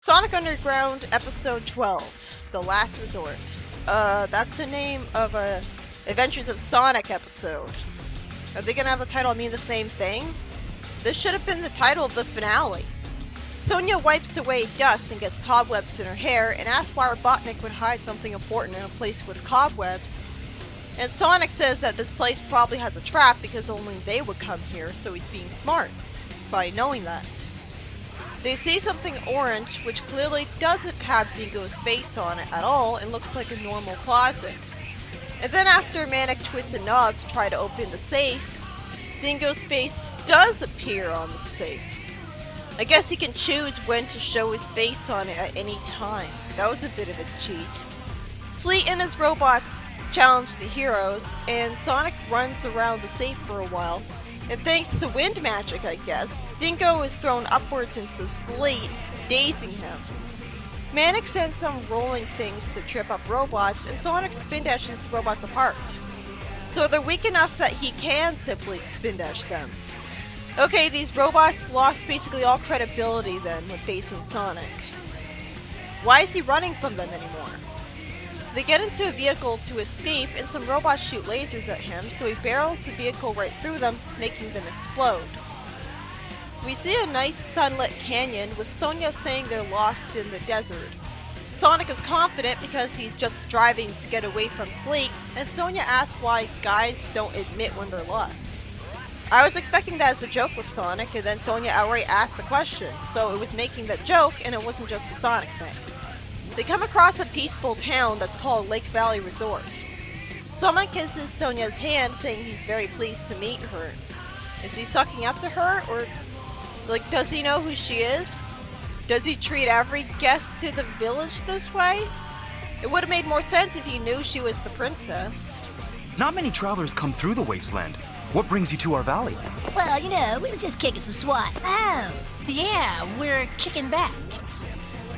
Sonic Underground Episode 12, The Last Resort. That's the name of a Adventures of Sonic episode. Are they gonna have the title mean the same thing? This should have been the title of the finale. Sonia wipes away dust and gets cobwebs in her hair and asks why Robotnik would hide something important in a place with cobwebs. And Sonic says that this place probably has a trap because only they would come here, so he's being smart by knowing that. They see something orange, which clearly doesn't have Dingo's face on it at all and looks like a normal closet. And then after Manic twists a knob to try to open the safe, Dingo's face does appear on the safe. I guess he can choose when to show his face on it at any time. That was a bit of a cheat. Sleet and his robots challenge the heroes, and Sonic runs around the safe for a while. And thanks to wind magic, I guess, Dingo is thrown upwards into Sleet, dazing him. Manic sends some rolling things to trip up robots, and Sonic spin dashes the robots apart. So they're weak enough that he can simply spin dash them. Okay, these robots lost basically all credibility then when facing Sonic. Why is he running from them anymore? They get into a vehicle to escape, and some robots shoot lasers at him, so he barrels the vehicle right through them, making them explode. We see a nice sunlit canyon with Sonia saying they're lost in the desert. Sonic is confident because he's just driving to get away from Sleet, and Sonia asks why guys don't admit when they're lost. I was expecting that as a joke with Sonic, and then Sonia outright asked the question, so it was making that joke and it wasn't just a Sonic thing. They come across a peaceful town that's called Lake Valley Resort. Sonic kisses Sonia's hand, saying he's very pleased to meet her. Is he sucking up to her, or does he know who she is? Does he treat every guest to the village this way? It would have made more sense if he knew she was the princess. Not many travelers come through the wasteland. What brings you to our valley? Well, we were just kicking some SWAT. Oh, yeah, we're kicking back.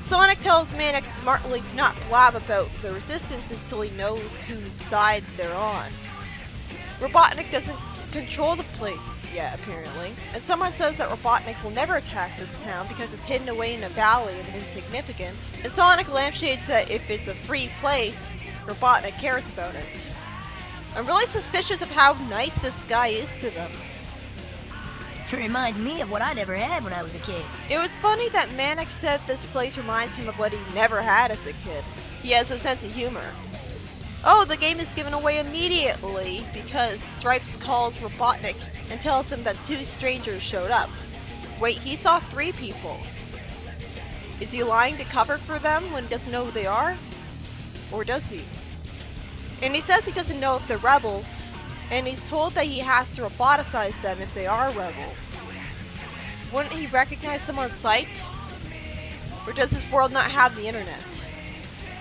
Sonic tells Manic smartly to not blab about the resistance until he knows whose side they're on. Robotnik doesn't control the place yet, apparently, and someone says that Robotnik will never attack this town because it's hidden away in a valley and is insignificant, and Sonic lampshades that if it's a free place, Robotnik cares about it. I'm really suspicious of how nice this guy is to them. It reminds me of what I never had when I was a kid. It was funny that Manic said this place reminds him of what he never had as a kid. He has a sense of humor. Oh, the game is given away immediately because Stripes calls Robotnik and tells him that two strangers showed up. Wait, he saw 3 people. Is he lying to cover for them when he doesn't know who they are? Or does he? And he says he doesn't know if they're rebels, and he's told that he has to roboticize them if they are rebels. Wouldn't he recognize them on sight? Or does this world not have the internet?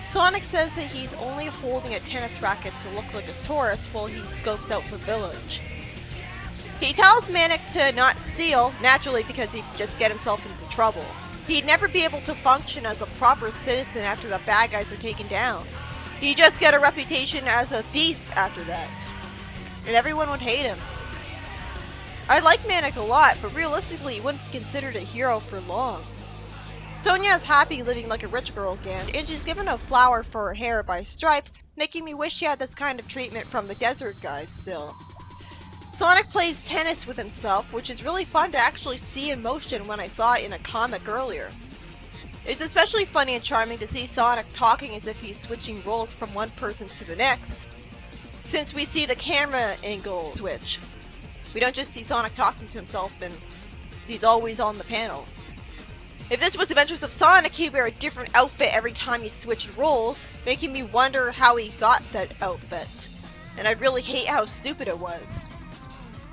Sonic says that he's only holding a tennis racket to look like a tourist while he scopes out the village. He tells Manic to not steal, naturally because he'd just get himself into trouble. He'd never be able to function as a proper citizen after the bad guys are taken down. He'd just get a reputation as a thief after that. And everyone would hate him. I like Manic a lot, but realistically he wouldn't be considered a hero for long. Sonia is happy living like a rich girl again, and she's given a flower for her hair by Stripes, making me wish she had this kind of treatment from the desert guys still. Sonic plays tennis with himself, which is really fun to actually see in motion when I saw it in a comic earlier. It's especially funny and charming to see Sonic talking as if he's switching roles from one person to the next, since we see the camera angle switch. We don't just see Sonic talking to himself and he's always on the panels. If this was Adventures of Sonic, he'd wear a different outfit every time he switched roles, making me wonder how he got that outfit. And I really hate how stupid it was.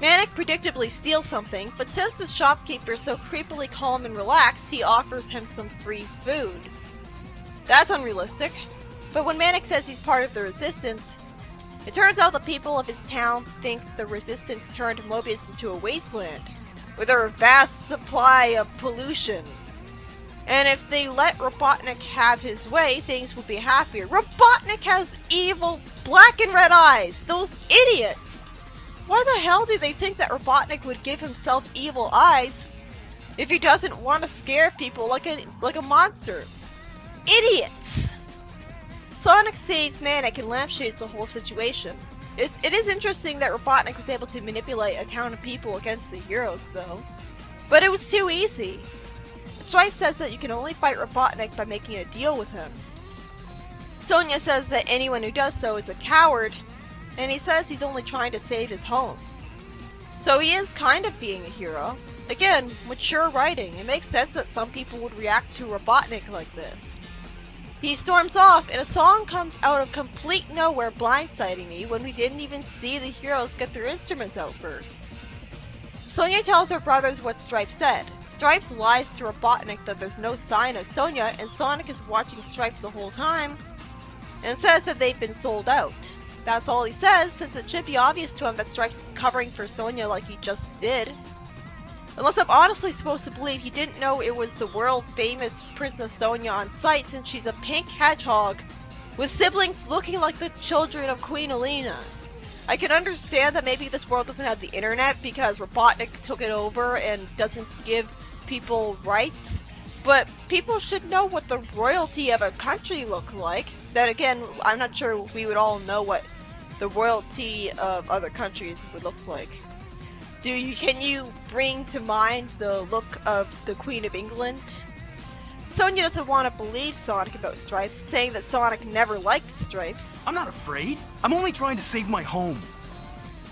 Manic predictably steals something, but since the shopkeeper is so creepily calm and relaxed, he offers him some free food. That's unrealistic. But when Manic says he's part of the Resistance, it turns out the people of his town think the Resistance turned Mobius into a wasteland, with a vast supply of pollution. And if they let Robotnik have his way, things will be happier. Robotnik has evil black and red eyes! Those idiots! Why the hell do they think that Robotnik would give himself evil eyes if he doesn't want to scare people like a monster. Idiots! Sonic saves Manic and lampshades the whole situation. It is interesting that Robotnik was able to manipulate a town of people against the heroes, though. But it was too easy. Stripe says that you can only fight Robotnik by making a deal with him. Sonya says that anyone who does so is a coward, and he says he's only trying to save his home. So he is kind of being a hero. Again, mature writing. It makes sense that some people would react to Robotnik like this. He storms off, and a song comes out of complete nowhere, blindsiding me when we didn't even see the heroes get their instruments out first. Sonya tells her brothers what Stripe said. Stripes lies to Robotnik that there's no sign of Sonya, and Sonic is watching Stripes the whole time, and says that they've been sold out. That's all he says, since it should be obvious to him that Stripes is covering for Sonya like he just did. Unless I'm honestly supposed to believe he didn't know it was the world-famous Princess Sonya on site, since she's a pink hedgehog with siblings looking like the children of Queen Elena. I can understand that maybe this world doesn't have the internet because Robotnik took it over and doesn't give people rights, but people should know what the royalty of a country look like. Then again, I'm not sure we would all know what the royalty of other countries would look like. Can you bring to mind the look of the Queen of England? Sonya doesn't want to believe Sonic about Stripes, saying that Sonic never liked Stripes. I'm not afraid. I'm only trying to save my home.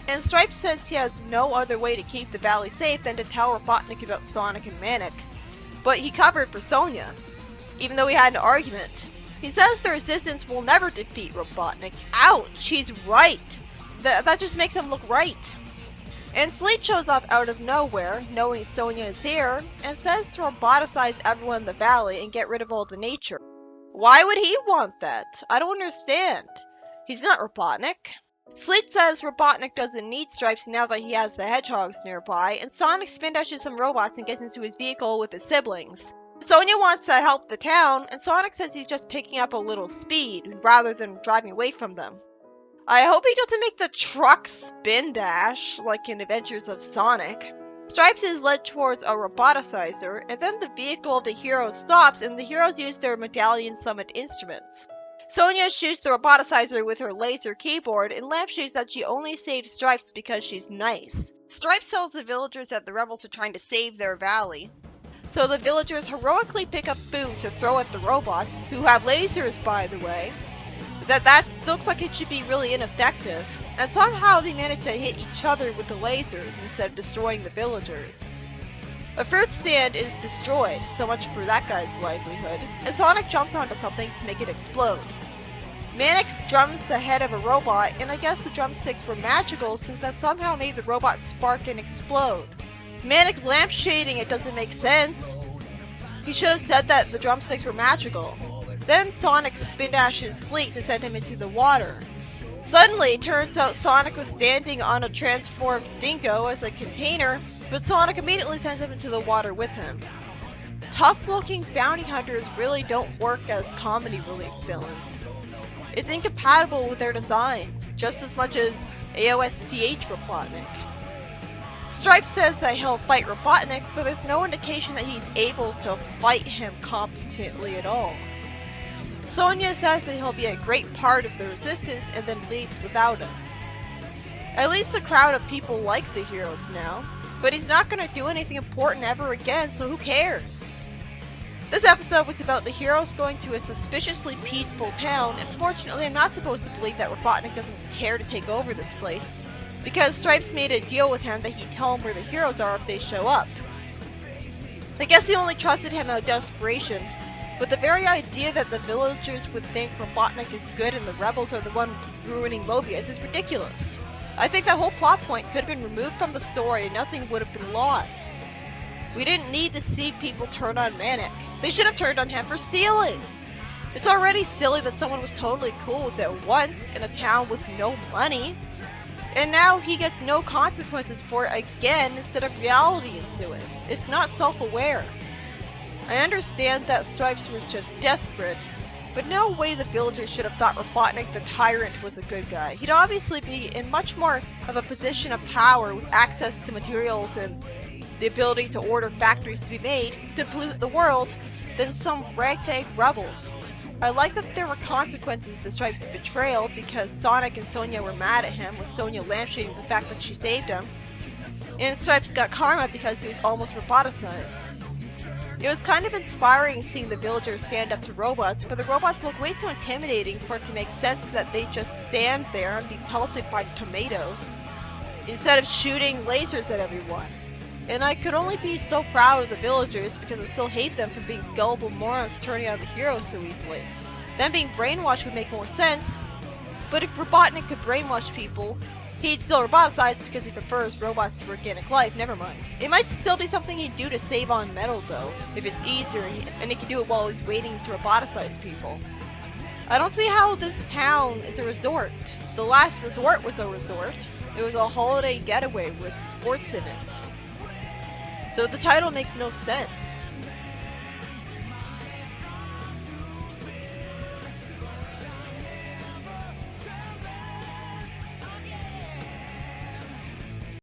And Stripes says he has no other way to keep the valley safe than to tell Robotnik about Sonic and Manic. But he covered for Sonya, even though he had an argument. He says the Resistance will never defeat Robotnik. Ouch, he's right. That just makes him look right. And Sleet shows up out of nowhere, knowing Sonya is here, and says to roboticize everyone in the valley and get rid of all the nature. Why would he want that? I don't understand. He's not Robotnik. Sleet says Robotnik doesn't need Stripes now that he has the hedgehogs nearby, and Sonic spin dashes some robots and gets into his vehicle with his siblings. Sonya wants to help the town, and Sonic says he's just picking up a little speed, rather than driving away from them. I hope he doesn't make the truck spin dash, like in Adventures of Sonic. Stripes is led towards a roboticizer, and then the vehicle of the heroes stops, and the heroes use their medallion summoned instruments. Sonya shoots the roboticizer with her laser keyboard, and lampshades that she only saved Stripes because she's nice. Stripes tells the villagers that the rebels are trying to save their valley. So the villagers heroically pick up food to throw at the robots, who have lasers by the way. That looks like it should be really ineffective, and somehow they manage to hit each other with the lasers instead of destroying the villagers. A fruit stand is destroyed, so much for that guy's livelihood, and Sonic jumps onto something to make it explode. Manic drums the head of a robot, and I guess the drumsticks were magical since that somehow made the robot spark and explode. Manic lampshading it doesn't make sense. He should have said that the drumsticks were magical. Then Sonic spin dashes Sleet to send him into the water. Suddenly, it turns out Sonic was standing on a transformed dingo as a container, but Sonic immediately sends him into the water with him. Tough-looking bounty hunters really don't work as comedy relief villains. It's incompatible with their design, just as much as AOSTH Robotnik. Stripe says that he'll fight Robotnik, but there's no indication that he's able to fight him competently at all. Sonya says that he'll be a great part of the Resistance and then leaves without him. At least the crowd of people like the heroes now, but he's not going to do anything important ever again, so who cares? This episode was about the heroes going to a suspiciously peaceful town, and fortunately I'm not supposed to believe that Robotnik doesn't care to take over this place, because Stripes made a deal with him that he'd tell him where the heroes are if they show up. I guess he only trusted him out of desperation, but the very idea that the villagers would think Robotnik is good and the rebels are the one ruining Mobius is ridiculous. I think that whole plot point could have been removed from the story and nothing would have been lost. We didn't need to see people turn on Manic. They should have turned on him for stealing. It's already silly that someone was totally cool with it once in a town with no money, and now he gets no consequences for it again instead of reality ensuing. It's not self-aware. I understand that Stripes was just desperate, but no way the villagers should have thought Robotnik the Tyrant was a good guy. He'd obviously be in much more of a position of power with access to materials and the ability to order factories to be made to pollute the world, than some ragtag rebels. I like that there were consequences to Stripe's betrayal because Sonic and Sonia were mad at him, with Sonia lampshading the fact that she saved him. And Stripes got karma because he was almost roboticized. It was kind of inspiring seeing the villagers stand up to robots, but the robots look way too intimidating for it to make sense that they just stand there and be pelted by tomatoes, instead of shooting lasers at everyone. And I could only be so proud of the villagers because I still hate them for being gullible morons turning out the heroes so easily. Them being brainwashed would make more sense, but if Robotnik could brainwash people, he'd still roboticize because he prefers robots to organic life, never mind. It might still be something he'd do to save on metal though, if it's easier and he can do it while he's waiting to roboticize people. I don't see how this town is a resort. The last resort was a resort. It was a holiday getaway with sports in it. So the title makes no sense.